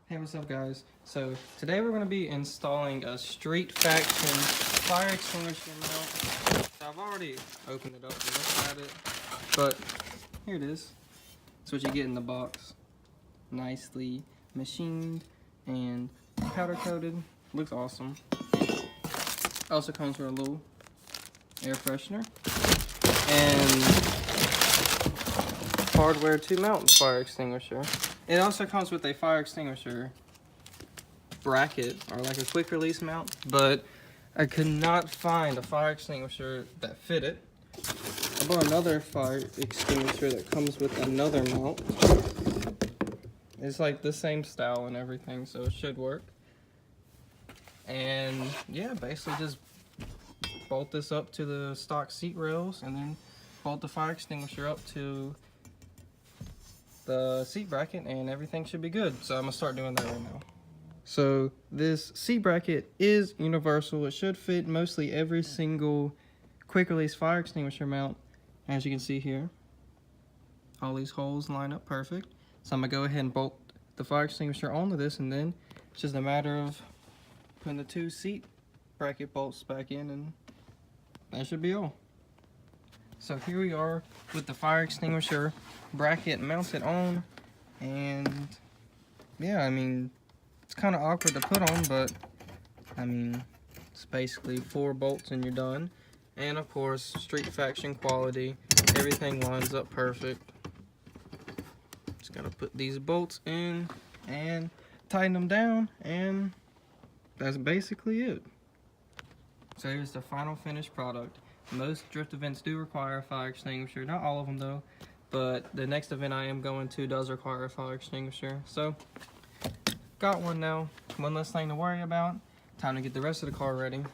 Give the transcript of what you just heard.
Hey, what's up guys? So today we're going to be installing a Street Faction fire extinguisher mount. So I've already opened it up and looked at it, but here it is. That's what you get in the box. Nicely machined and powder coated. Looks awesome. Also comes with a little air freshener and hardware to mount the fire extinguisher. It also comes with a fire extinguisher bracket, or like a quick release mount, but I could not find a fire extinguisher that fit it. I bought another fire extinguisher that comes with another mount. It's like the same style and everything, so it should work. And yeah, basically just bolt this up to the stock seat rails and then bolt the fire extinguisher up to the seat bracket and everything should be good. So I'm gonna start doing that right now. So this seat bracket is universal. It should fit mostly every single quick release fire extinguisher mount. As you can see here, all these holes line up perfect. So I'm gonna go ahead and bolt the fire extinguisher onto this, and then it's just a matter of putting the two seat bracket bolts back in, and that should be all. So here we are with the fire extinguisher bracket mounted on, and yeah, I mean, it's kind of awkward to put on, but I mean, it's basically 4 bolts and you're done. And of course, Street Faction quality, everything lines up perfect. Just gotta put these bolts in and tighten them down, and that's basically it. So here's the final finished product. Most drift events do require a fire extinguisher, not all of them though, but the next event I am going to does require a fire extinguisher. So, got one now, one less thing to worry about. Time to get the rest of the car ready.